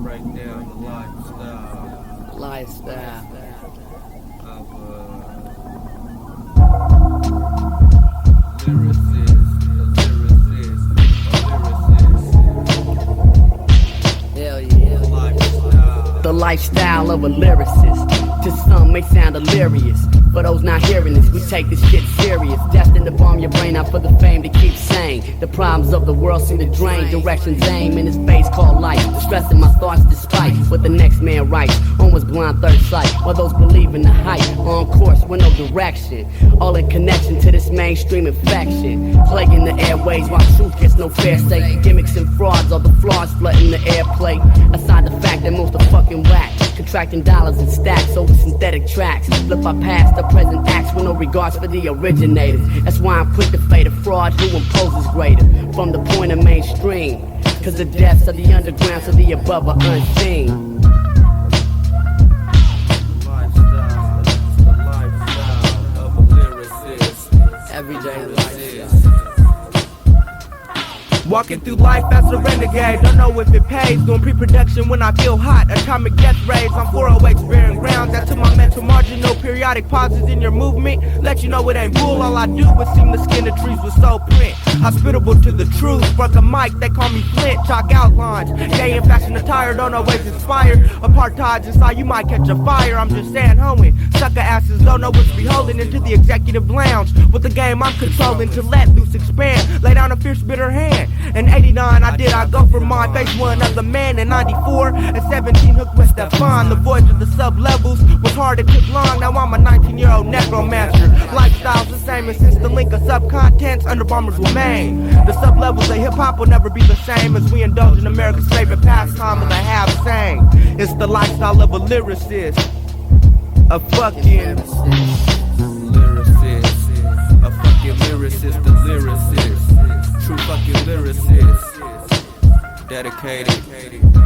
break down the lifestyle of a lyricist. Hell yeah. The lifestyle of a lyricist. To some may sound delirious. For those not hearing this, we take this shit serious. Destined to bomb your brain out for the fame to keep sane. The problems of the world seem to drain. Directions aim in this space called life. Stressing my thoughts despite what the next man writes. Almost blind third sight. While those believe in the hype. On course with no direction. All in connection to this mainstream infection. Plaguing the airways while truth gets no fair say. Gimmicks and frauds are the flaws flooding the airplay. Aside the fact that most are fucking whack. Contracting dollars and stacks over synthetic tracks. Flip our past the present acts with no regards for the originators. That's why I'm quick to fade a fraud who imposes greater. From the point of mainstream. Cause the depths of the underground to the above are unseen. The lifestyle of a lyricist. Everyday lifestyle. Walking through life as a renegade, don't know if it pays. Doing pre-production when I feel hot, atomic death rays. I'm 408 sparing ground, that's to my mental marginal. Periodic pauses in your movement, let you know it ain't bull. All I do is seem to skin the trees with soul print. Hospitable to the truth, broke a mic, they call me Flint. Chalk outlines, gay in fashion attire, don't always inspire. Apartheid's inside, you might catch a fire. I'm just saying, homie, sucker asses don't know what's beholden into the executive lounge. With the game I'm controlling to let loose expand. Lay down a fierce bitter hand. In 89 I go for mine. Face one of the man in 94. At 17 hooked with Stefan. The voice of the sub-levels was hard, it took long. Now I'm a 19-year-old necromancer. Lifestyle's the same, and since the link of subcontents, underbombers remain. The sub-levels of hip-hop will never be the same as we indulge in America's favorite pastime of the half-sane. It's the lifestyle of a lyricist. A fucking Lyricist. A fucking lyricist, a lyricist. True fucking lyricist. Dedicated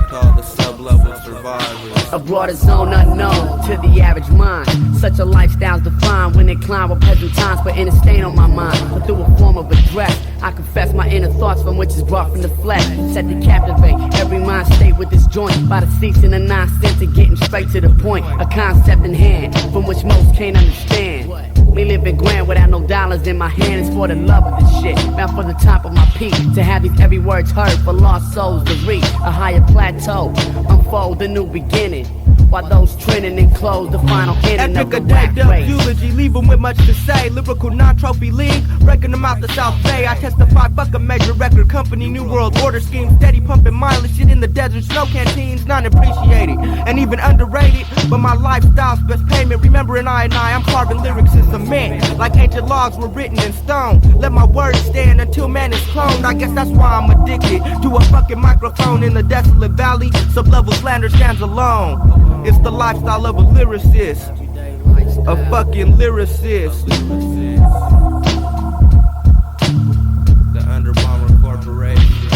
to all the sub-level survivors. A broader zone unknown to the average mind. Such a lifestyle's defined when it climb with peasant times, but in a stain on my mind. But through a form of address, I confess my inner thoughts from which is brought from the flesh. Set to captivate every mind state with this joint. By the ceasing of nonsense and getting straight to the point. A concept in hand from which most can't understand. Me living grand without no dollars in my hand. It's for the love of this shit, not for the top of my peak. To have these every word's heard for lost souls to reach a higher plateau, unfold a new beginning. While those trending and close the final ending of the rap race. Eulogy, leave them with much to say. Lyrical non-trophy league, breaking them out the South Bay. I testify, fuck a major record company, new world order scheme, steady pumping mileage, shit in the desert, snow canteens, non-appreciated and even underrated. But my lifestyle's best payment. Remembering I'm carving lyrics in cement, like ancient laws were written in stone. Let my words stand until man is cloned. I guess that's why I'm addicted to a fucking microphone in the desolate valley. Sub-level slander stands alone. It's the lifestyle of a lyricist, a fucking lyricist. The Underbomber Corporation.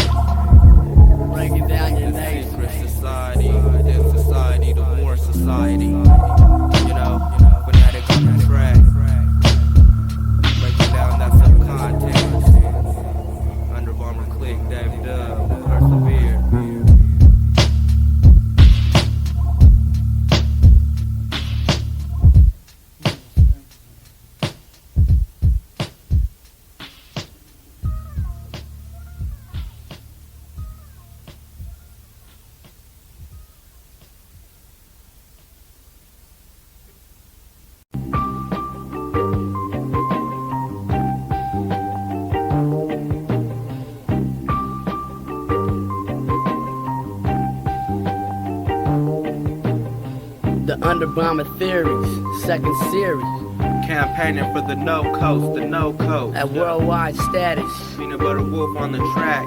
Breaking down your name. Secret society, within society, the more society. You know, fanatic on the track. Breaking down that subcontent. Underbomber click, Dave Dub, Persevere. The Underbomber Theories, second series. Campaigning for the no coast, the no coast. At worldwide status. Peanut Butter Wolf on the track.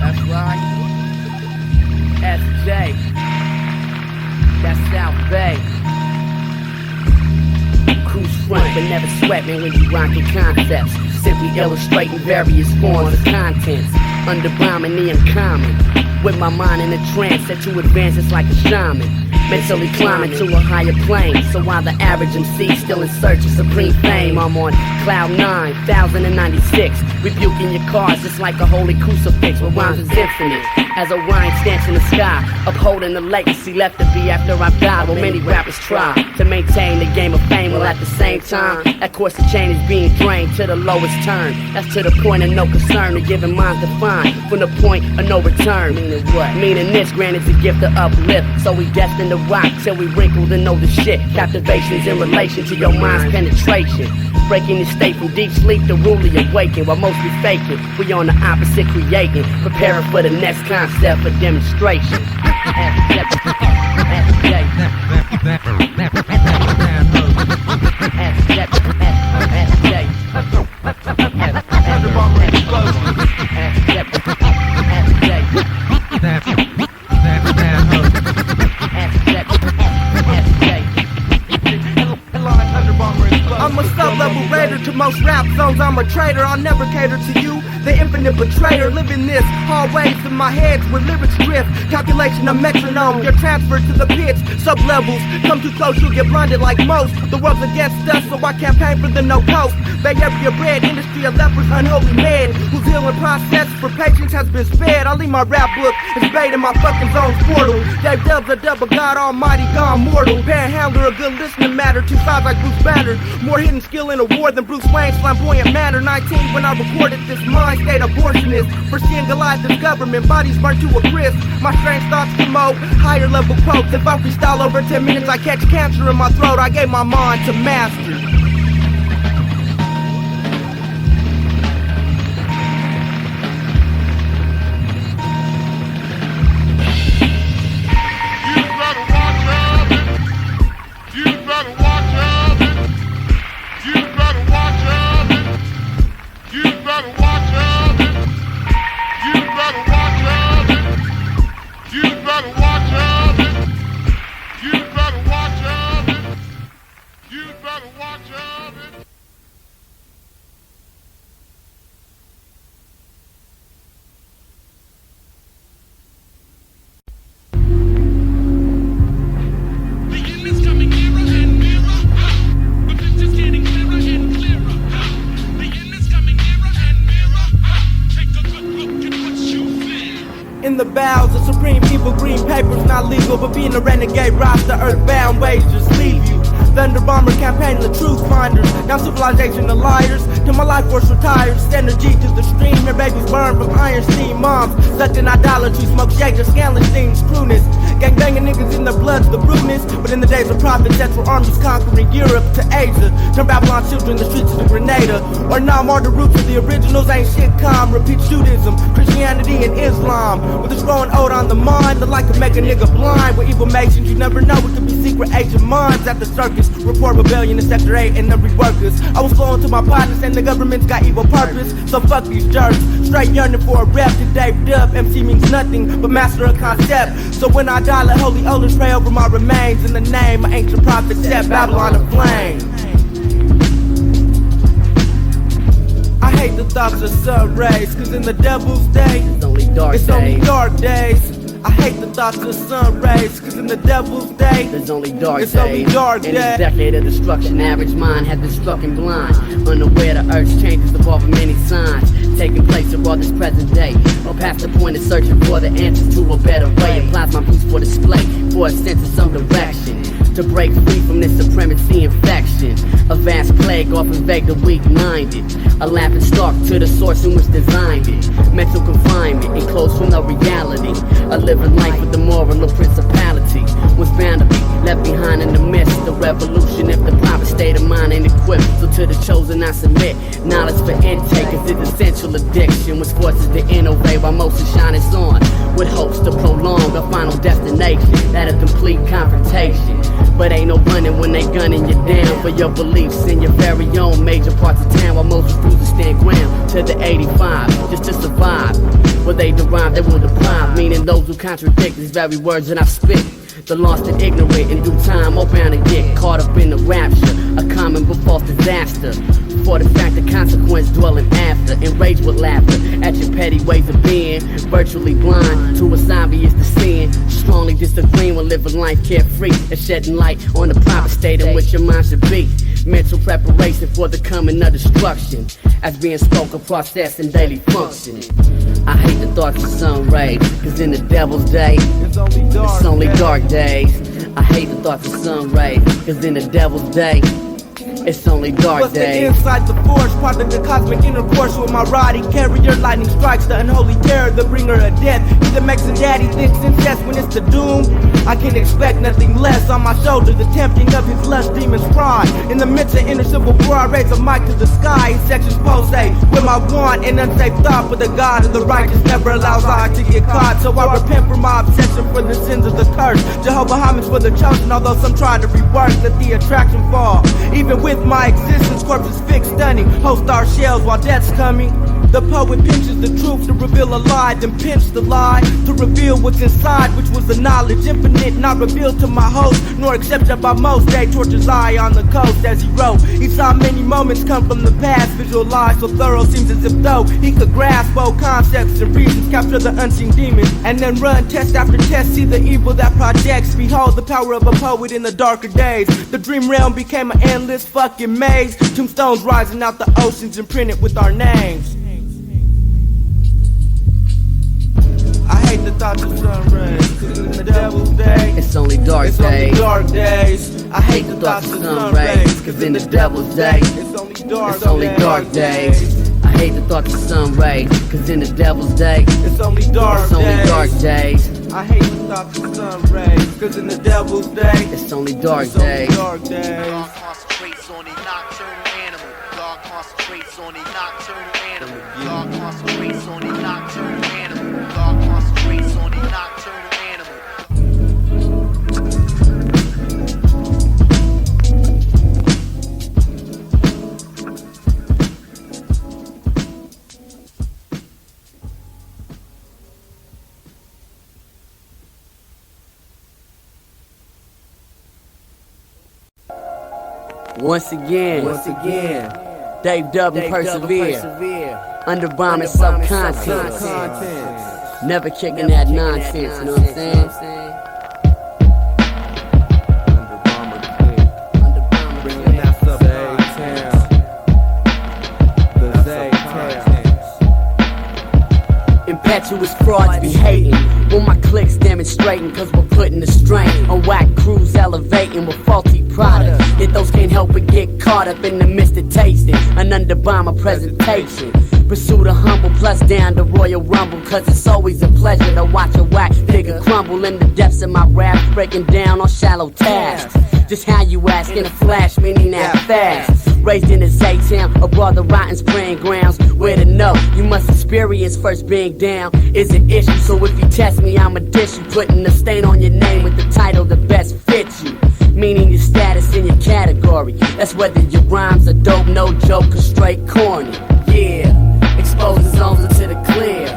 That's right. SJ. That's South Bay. Cruise front, but never sweat, man, when you rockin' concepts. Simply illustrating various forms of contents. Underbombing the uncommon. With my mind in a trance, set to advance, it's like a shaman. mentally climbing to a higher plane. So while the average MC still in search of supreme fame, I'm on cloud 9, 1096, rebuking your cars just like a holy crucifix with rhymes is infinite. As Orion stands in the sky, upholding the legacy left to be after I've died. Well, many rappers try to maintain the game of fame, while at the same time, that course of chain is being drained to the lowest turn. That's to the point of no concern, to giving minds defined from the point of no return. Meaning what? Meaning this, granted the gift of uplift, so we destined to rock till we wrinkled and know the shit. Captivation's in relation to your mind's penetration, breaking the state from deep sleep to rudely awaken. While most be faking, we on the opposite creating, preparing for the next concept for demonstration. I'm a sub-level raider to most rap zones. I'm a traitor, I'll never cater to you, the infinite betrayer. Living this hallways in my head where lyrics drift. Calculation of metronome, you're transferred to the pitch. Sub-levels, come too close, you'll get blinded like most. The world's against us, so I campaign for the no post. Bay Area bread, industry of lepers, unholy mad, whose healing process for patience has been spared. I leave my rap book, it's bait in my fucking zone's portal. Dave Dub's a double god almighty, gone mortal. Panhandler, a good listening matter, two sides like Bruce Banner. More hidden skill in a war than Bruce Wayne's flamboyant manner. 19 when I recorded this mind state abortionist. Foreseeing Goliath's government, bodies burnt to a crisp. My strange thoughts promote higher level quotes. If I freestyle over 10 minutes, I catch cancer in my throat. I gave my mind to master. In the bowels of supreme evil, green paper's not legal, but being a renegade roster, earthbound ways just leave you. The Underbomber campaign, the truth finders, now civilization the liars, till my life force retires. Energy to the stream, your babies burn from iron steam. Moms sucked in idolatry, smoke shades of scandalous things, screwness. Gang banging niggas in their bloods, the bruteness. But in the days of prophets, that's where armies conquering Europe to Asia. Turn Babylon children the streets of Grenada. Or nah, are the roots of the originals, ain't shit calm. Repeat Judaism, Christianity, and Islam. With this growing old on the mind, the like to make a nigga blind. With evil mations, you never know, it could be secret agent minds at the circus. Report rebellion in Sector 8 and every workers. I was flowing to my partners and the government's got evil purpose. So fuck these jerks, straight yearning for a rep to Dave Dub. MC means nothing but master a concept. So when I die, let holy odors pray over my remains. In the name of ancient prophet set Babylon aflame. I hate the thoughts of sun rays, cause in the devil's day, it's only dark days. I hate the thoughts of sun rays, cause in the devil's day, there's only dark days. In this decade of destruction, average mind has been struck and blind, unaware the earth's changes involving many signs taking place around this present day, or past the point of searching for the answers to a better way. Applies my piece for display, for a sense of some direction, to break free from this supremacy infection. A vast plague often invade the weak-minded, a laughing stock to the source in which designed it. Mental confinement, enclosed from the reality, a living life with the moral of principality was bound to be left behind in the midst of revolution if the proper state of mind ain't equipped. So to the chosen I submit, knowledge for intake is its essential addiction, which forces to innovate while most of shine is on, with hopes to prolong a final destination, that is complete confrontation. But ain't no running when they gunning you down for your beliefs in your very own major parts of town, while most refuse to stand ground to the 85 just to survive. Where they derive, they will deprive, meaning those who contradict these very words that I spit. The lost and ignorant in due time are bound to get caught up in the rapture, a common but false disaster. for the fact of consequence dwelling after, enraged with laughter at your petty ways of being, virtually blind to what's obvious to seeing, strongly disagreeing with living life carefree and shedding light on the proper state in which your mind should be. Mental preparation for the coming of destruction, as being spoken, processed, and daily functioning. I hate the thoughts of sun rays, cause in the devil's day, it's only dark days. I hate the thoughts of sun rays, cause in the devil's day, it's only dark days. What's the inside the force, product of cosmic intercourse with my rotty carrier. Lightning strikes the unholy terror, the bringer of death. He that makes a daddy think incest when it's the doom. I can expect nothing less on my shoulder, the tempting of his lust demon's pride. In the midst of inner civil war, I raise a mic to the sky. His sections pose with my want and unsafe thought, but the God of the righteous never allows I to get caught. So I repent for my obsession for the sins of the curse. Jehovah homage for the chosen, although some try to rework, let the attraction fall. Even with my existence, corpses fixed, stunning, host our shells while death's coming. The poet pinches the truth to reveal a lie, then pinch the lie to reveal what's inside, which was the knowledge infinite, not revealed to my host, nor accepted by most. Day tortures eye on the coast as he wrote. He saw many moments come from the past, visualized so thorough, seems as if though he could grasp both concepts and reasons, capture the unseen demons, and then run test after test, see the evil that projects. Behold the power of a poet in the darker days. The dream realm became an endless fucking maze. Tombstones rising out the oceans imprinted with our names. I hate the thoughts of sun rays, cause in the devil's day, it's only dark days. Only dark days. I hate the thoughts of sun rays, cause in the devil's day, it's only dark days. I hate the thoughts of sun rays, cause in the devil's day, it's only dark days. I hate the thoughts of sun rays, cause in the devil's day, it's only dark days. God concentrates on a nocturnal animal. God concentrates on a nocturnal animal. God concentrates on a nocturnal animal. God concentrates on a nocturnal animal. Once again, Dave Dub and Persevere, Underbomber subcontent, never kicking that nonsense, you know what I'm saying? Underbomber bringing that stuff the Impetuous frauds be hating, when my clicks demonstrating, cause we're putting the strain on whack crews elevating with faulty products. Yet those can't help but get caught up in the midst of tasting an Underbomber presentation. Pursue the humble plus down the Royal Rumble, cause it's always a pleasure to watch a whack figure crumble in the depths of my raps, breaking down on shallow tasks. Just how you ask in a flash, meaning that fast. Raised in the Z-Town, abroad the rotten spraying grounds. Where to know, you must experience first being down is an issue. So if you test me, I'ma dish you, putting a stain on your name with the title that best fits you. Meaning your status in your category. That's whether your rhymes are dope, no joke, or straight corny. Yeah, exposing zones into the clear.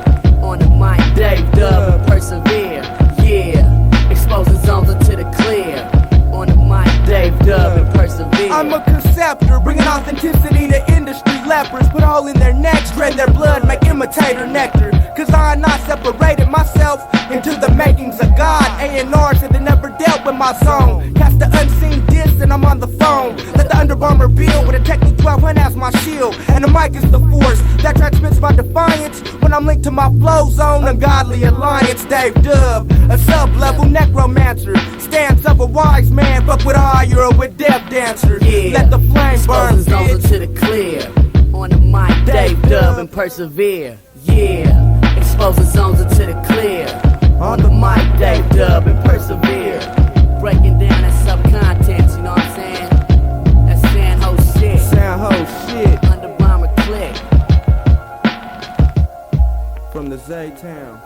On the mic, Dave Dub and Persevere. Yeah, exposing zones into the clear. On the mic, Dave Dub and Persevere. I'm a conceptor, bringing authenticity to industry lepers. Put a hole in their necks, drain their blood, make imitator nectar. Cause I not separated myself into the makings of God. A&R said they never dealt with my song. Cast the unseen diss and I'm on the phone. Let the Underbomber build with a Technic 1200 as my shield. And the mic is the force that transmits my defiance when I'm linked to my flow zone. Ungodly alliance, Dave Dub, a sub-level necromancer. Stance of a wise man, fuck with eye, you're a with death dancer. Yeah. Let the flame burn, exposing zones into the clear. On the mic, Dave Dub and Persevere. Yeah, exposing zones into the clear. On the mic, Dave Dub and Persevere. Breaking down that subcontent, you know what I'm saying? That's Sanho shit. Sanho shit. Underbomber click. From the Z-Town.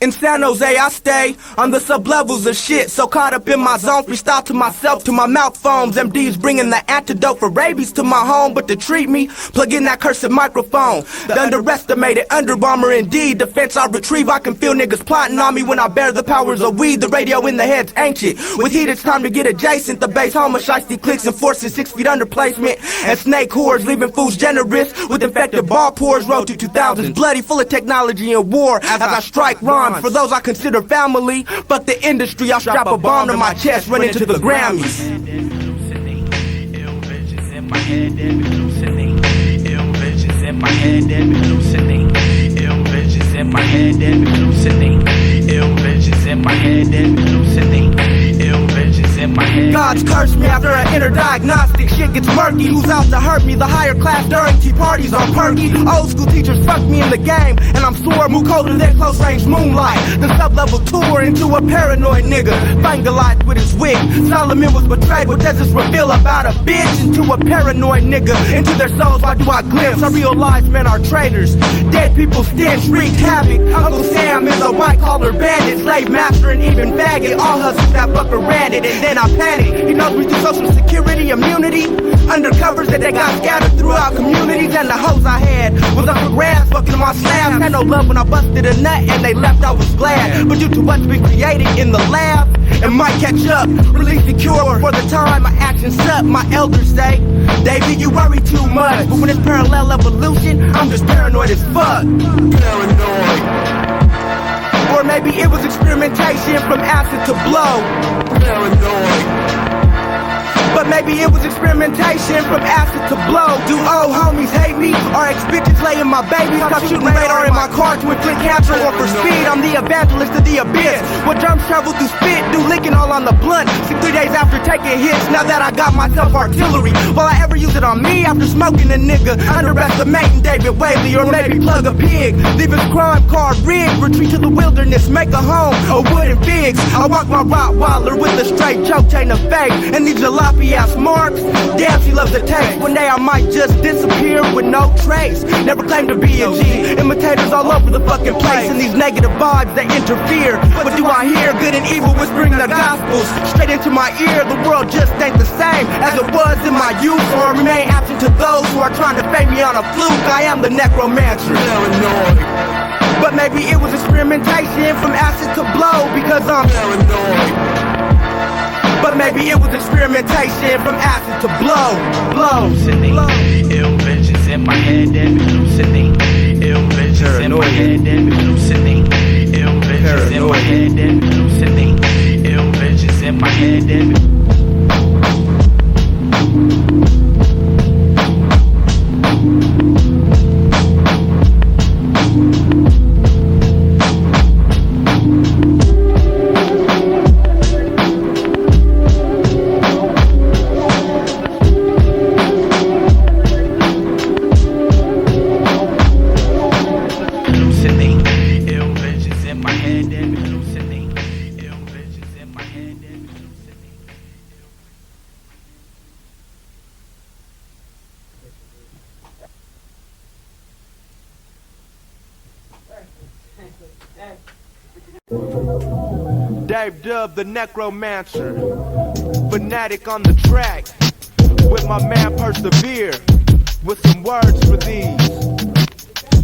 In San Jose I stay on the sublevels of shit. So caught up in my zone, freestyle to myself, to my mouth foams. MDs bringing the antidote for rabies to my home. But to treat me, plug in that cursed microphone. The underestimated Underbomber indeed. Defense I retrieve, I can feel niggas plotting on me when I bear the powers of weed. The radio in the head's ancient. With heat it's time to get adjacent. The base home of shiesty clicks enforcing 6 feet under placement. And snake whores leaving fools generous with infected ball pores. Road to 2000s, bloody, full of technology and war. As I strike rhymes for those I consider family. Fuck the industry, I'll strap a bomb to my chest, run into the Grammys. Ill visions in my head, they be hallucinating. Ill visions in my head, they be hallucinating. Ill visions in my head, they be hallucinating. Ill visions in my head, they be hallucinating. Ill visions in my head. God's cursed me after an inner diagnostic. Shit gets murky. Who's out to hurt me? The higher class during tea parties on perky. Old school teachers fucked me in the game, and I'm sore. Move colder than close range moonlight. The sub-level tour into a paranoid nigga. Fangalized with his wig. Solomon was betrayed. What does this reveal about a bitch? Into a paranoid nigga. Into their souls, why do I glimpse? I realize men are traitors. Dead people stench, wreak havoc. Uncle Sam is a white collar bandit. Slave master and even faggot. All hustlers that fucker ran it, and then I panic. He knows me through social security, immunity. Undercovers that they got scattered throughout communities. And the hoes I had was up for grabs, fucking my slabs. Had no love when I busted a nut and they left, I was glad. But due to what's been created in the lab, it might catch up. Release the cure for the time my actions suck. My elders say, David, you worry too much. But when it's parallel evolution, I'm just paranoid as fuck. Paranoid. Or maybe it was experimentation from acid to blow. Paranoid. But maybe it was experimentation from acid to blow. Do old homies hate me? Or ex-bitches laying my babies? Stop shooting radar in my car to inflict cancer or for speed. I'm the evangelist of the abyss. What germs travel through spit, do licking all on the blunt. 3 days after taking hits, now that I got myself artillery. Will I ever use it on me after smoking a nigga? Underestimating David Whaley, or maybe plug a pig. Leave his crime card rigged, retreat to the wilderness, make a home of wood and figs. I walk my Rottweiler with a straight choke chain of fake. And these jalopy ass marks, damn she loves the taste. One day I might just disappear with no trace. Never claimed to be a G. Imitators all over the fucking place. And these negative vibes that interfere. What do I hear? Good and evil whispering the gospels straight into my ear. The world just ain't the same as it was in my youth. Or remain absent to those who are trying to fade me on a fluke. I am the necromancer. Paranoid. But maybe it was experimentation from acid to blow, because I'm paranoid. But maybe it was experimentation from acid to blow. Ill visions in my head, they be hallucinating. Ill visions in my head, they be hallucinating. Ill visions in my head, they be hallucinating. Ill visions in my head, they be. Dave Dub, the necromancer, fanatic on the track, with my man Persevere, with some words for these.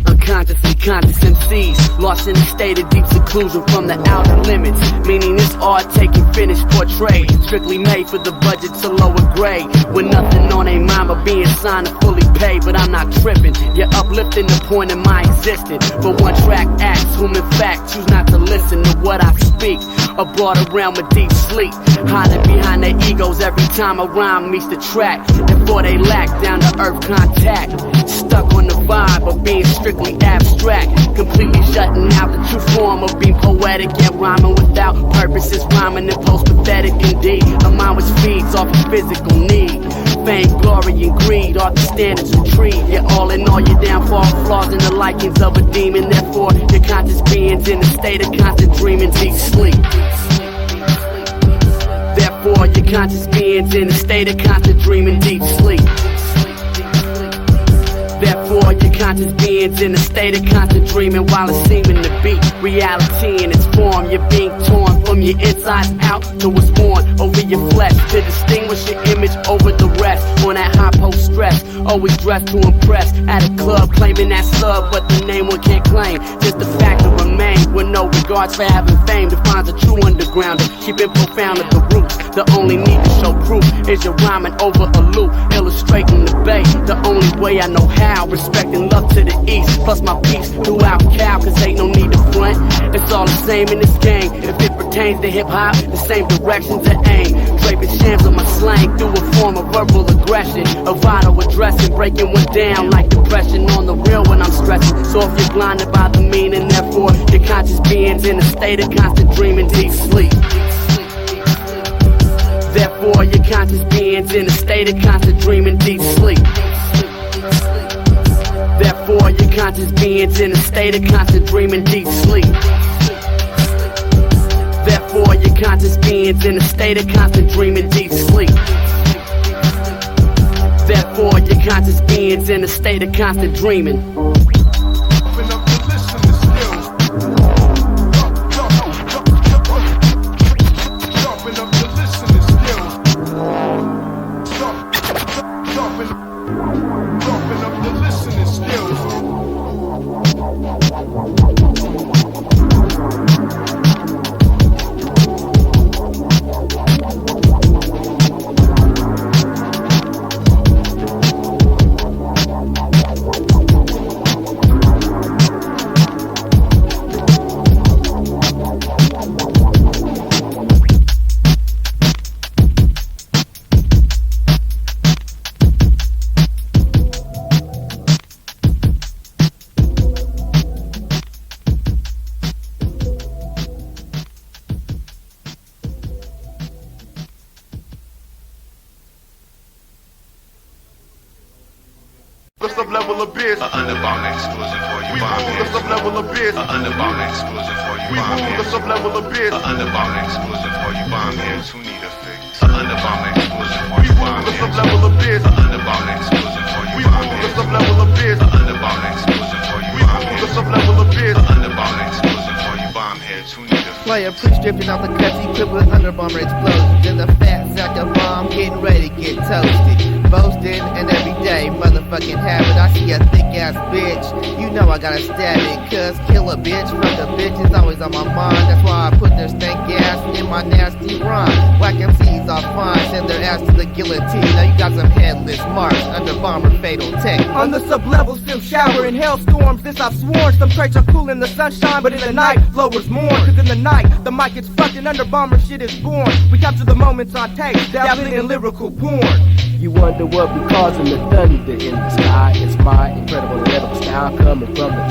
Unconsciously conscious MCs, lost in a state of deep seclusion from the outer limits. Meaning this art taking finished portrait, strictly made for the budget to lower grade. With nothing on a mind but being signed to fully pay. But I'm not tripping, you're uplifting the point of my existence. But one track acts, whom in fact choose not to listen to what I speak. A broader realm of deep sleep, hiding behind their egos every time a rhyme meets the track. Therefore they lack down to earth contact. Stuck on the vibe of being strictly abstract, completely shutting out the true form of being poetic, yet rhyming without purpose is rhyming and post-pathetic indeed. A mind which feeds off of physical need. Fame, glory, and greed are the standards retrieved. Yet all in all, your downfall flaws in the likings of a demon. Therefore, your conscious being's in a state of constant dreaming, deep sleep. Therefore, your conscious being's in a state of constant dreaming, deep sleep. Therefore, your conscious being's in a state of constant dreaming while it's seeming to be reality in its form. You're being torn from your insides out to what's on over your flesh to distinguish your image over the rest. On that high post stress, always dressed to impress. At a club claiming that slug, but the name one can't claim. Just the fact of remain with no regards for having fame defines a true undergrounder. Keeping profound at the roots. The only need to show proof is your rhyming over a loop, illustrating the bait. The only way I know how, respecting love to the east. Plus my peace throughout cow, cause ain't no need to front. It's all the same in this game. If it pertains to hip hop, the same direction to aim. Draping shams on my slang through a form of verbal aggression. A vital addressing, breaking one down like depression on the real when I'm stressing. So if you're blinded by the meaning, therefore your conscious being's in a state of constant dreaming, deep sleep. Therefore your conscious being's in a state of constant dreaming, deep sleep. Therefore your conscious being's in a state of constant dreaming, deep sleep. Therefore your conscious being's in a state of constant dreaming, deep sleep. Therefore your conscious being's in a state of constant dreaming. Sub-level abyss. Underbomber exclusive for you. We rule the sub-level abyss. Underbomber exclusive for you. We rule the sub-level abyss. Underbomber exclusive for you. Bomb heads who need a fix. Underbomber exclusive for We you. rule Bomb the heads. sub-level abyss. Underbomber exclusive for you. We Bomb rule the heads. sub-level abyss. Underbomber exclusive for you. We Bomb rule the heads. sub-level abyss. Underbomber exclusive for you. Bomb heads who need a fix. Player pre-stripping off the cuts equipped with underbomber explosions. In the fat sack of bomb, getting ready to get toasted. Boasting and everyday motherfucking habit. I see a thick ass bitch, you know I gotta stab it. Cause kill a bitch from the bitch is always on my mind. That's why I put their stank ass in my nasty rhyme. Whack MCs off fine, send their ass to the guillotine. Now you got some headless marks, Underbomber fatal tech. On the sub-level, still showering hailstorms. This I've sworn. Some crates are cool in the sunshine, but in the night, blowers mourn. Cause in the night, the mic gets fucked and Underbomber shit is born. We capture the moments on tape, dabbling in lyrical porn. You wonder what be causing the thunder in the sky. It's my incredible lyrical style coming from the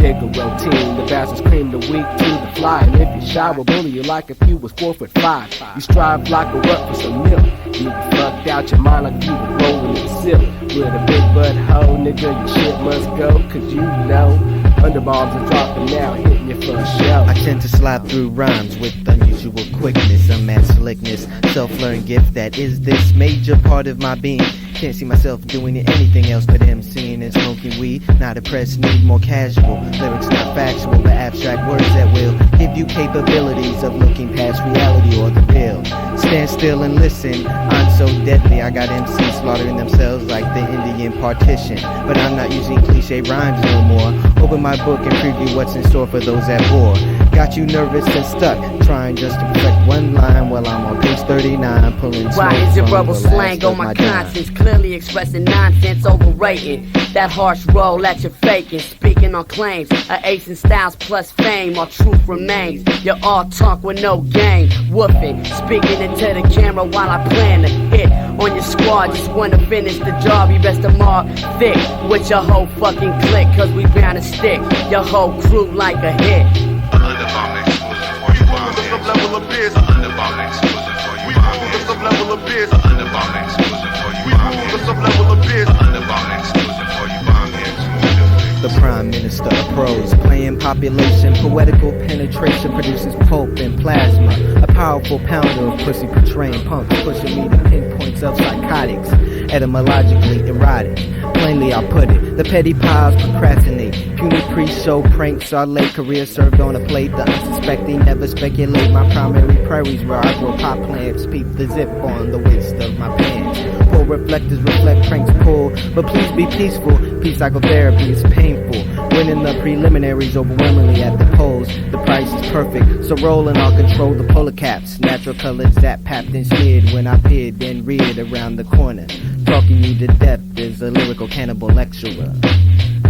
nigga routine. The bastards cream the weak to the fly. And if you shy, we'll bully you like if you was 4'5". You strive like a work for some milk. You be fucked out your mind like you was rolling in silk. With a big butt hoe, nigga, your shit must go. Cause you know underbombs are dropping now, hitting you for a show. I tend to slide through rhymes with unusual quickness, unmatched slickness, self-learned gift that is this major part of my being. Can't see myself doing anything else but MCing and smoking weed. Not oppressed, need more casual lyrics, not factual, but abstract words that will give you capabilities of looking past reality or the real. Stand still and listen. I'm so deadly, I got MCs slaughtering themselves like the Indian partition. But I'm not using cliche rhymes no more. Open my book and preview what's in store for those at war. Got you nervous and stuck, trying just to perfect one line while I'm on page 39 pulling smoke. Why is your from rubble the last slang on of my dime. conscience? Clearly expressing nonsense, overrating that harsh role that you're faking. Speaking on claims, a ace in styles plus fame, our truth remains. You're all talk with no game, woofing, speaking into the camera while I plan to hit on your squad. Just wanna finish the job, you best to mark thick with your whole fucking clique, cause we bound to stick your whole crew like a hit. Underbomber exclusive for you. Bomb heads. Sub-level abyss. Underbomber exclusive for you. We Bomb rule the heads. sub-level abyss. Underbomber exclusive for you. We Bomb rule the heads. sub-level abyss. Underbomber exclusive for you. Bomb heads. Who need a fix? The prime minister of prose, playing population, poetical penetration produces pulp and plasma. A powerful pounder of pussy portraying punks, pushing me to pinpoints of psychotics, etymologically erotic. plainly I'll put it. The petty piles procrastinate. Puny pre-show pranks are late. Career served on a plate. The unsuspecting never speculate. My primary prairies where I grow pop plants. Peep the zip on the waist of my pants. Pull reflectors, reflect pranks pull. But please be peaceful. Peace psychotherapy is painful. Winning the preliminaries overwhelmingly at the polls. The price is perfect. So roll and I'll control the polar caps. Natural colors that papped and smeared when I peered then reared around the corner. Talking you to death is a lyrical cannibal lecturer.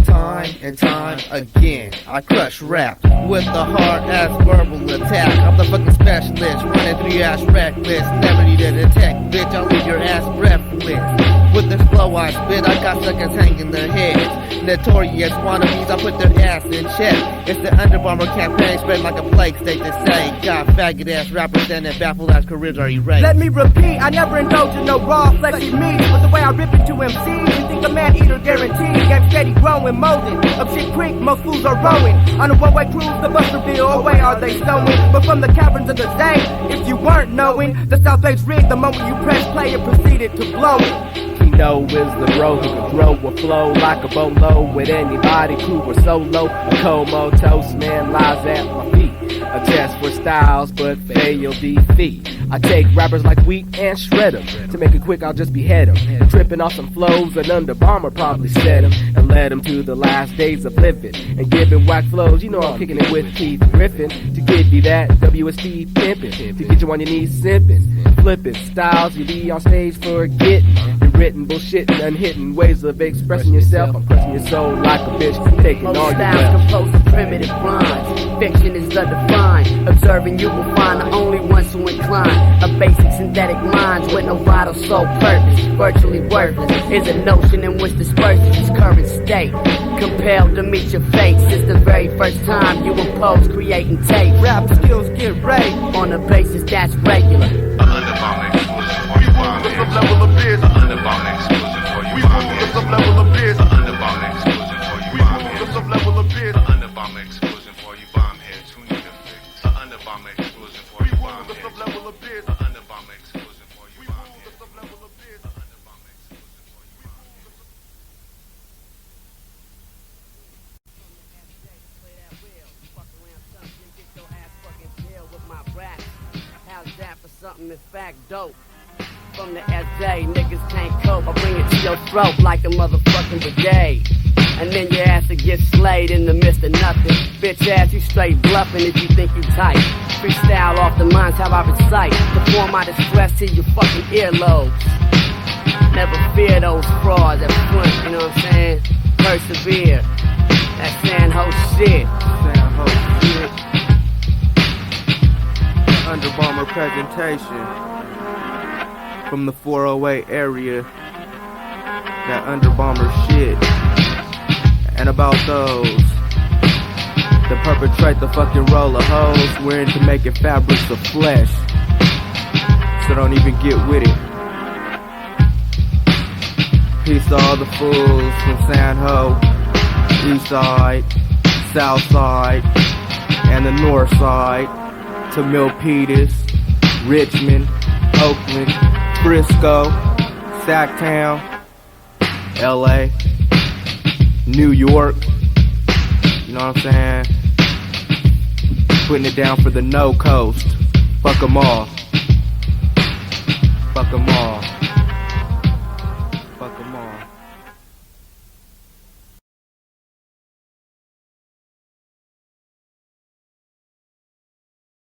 Time and time again, I crush rap with a hard-ass verbal attack. I'm the fucking specialist, running through your ass reckless. Never need to detect, bitch, I'll leave your ass breathless. With this flow I spit, I got suckers hanging their heads. Notorious wannabes, I put their ass in check. It's the Underbomber campaign, spread like a plague, state to say. Got faggot-ass rappers and their baffled-ass careers are erased. Let me repeat, I never indulge in no raw, fleshy meat. But the way I rip into MCs, you think a man-eater guaranteed. Game steady growing, molding. Up shit creek, most fools are rowing. On a one-way cruise, the Busterville, away are they stowing. But from the caverns of the Daze, if you weren't knowing, the South Bank's rigged the moment you press play, it proceeded to blow it. Kino is the bro who can throw a flow like a bolo with anybody, crew or solo. A comatose man lies at my feet. A test for styles, but fail defeat. I take rappers like wheat and shred them. To make it quick, I'll just behead them. Tripping off some flows, an Underbomber probably set them and led them to the last days of living. And giving whack flows, you know I'm kicking it with Keith Griffin. To give you that WSD pimpin', to get you on your knees simpin'. Flippin' styles you be on stage forgetting. Your written bullshit and unhidden ways of expressing yourself. I'm crushing your soul like a bitch, taking all your styles breath. composed of primitive rhymes. Fiction is the defined. Observing you will find the only ones who incline. A basic synthetic minds with no vital soul purpose. Virtually worthless is a notion in which disperses its current state. Compelled to meet your fate since the very first time you impose creating tape. Rap skills get raped on a basis that's regular. Underbomber exclusive for you bomb Some level of biz. Underbomber exclusive for you We bomb move to some level of biz. Underbomber exclusive for you We bomb move to some level of biz. Underbomber exclusive for you bomb heads who need a fix. Underbomber exclusive for We you move bomb to some heads. level of biz. Underbomber exclusive for you We bomb move to heads. some level of biz. Underbomber exclusive for you bomb heads. How's that for something in fact dope? From the SJ, niggas can't cope. I bring it to your throat like a motherfucking brigade. And then your ass will get slayed in the midst of nothing. Bitch ass, you straight bluffing if you think you tight. Freestyle off the minds how I recite. Perform my distress to your fucking earlobes. Never fear those frauds at front, you know what I'm saying? Persevere. That San-Ho shit. San-Ho shit. Underbomber presentation from the 408 area. That Underbomber shit. And about those that perpetrate the fucking role of hoes, we're into making fabrics of flesh. So don't even get with it. Peace to all the fools from San-Ho, East Side, South Side, and the North Side, to Milpitas, Richmond, Oakland, Frisco, Sacktown, LA, New York, you know what I'm saying? Putting it down for the no coast. Fuck 'em all. Fuck 'em all.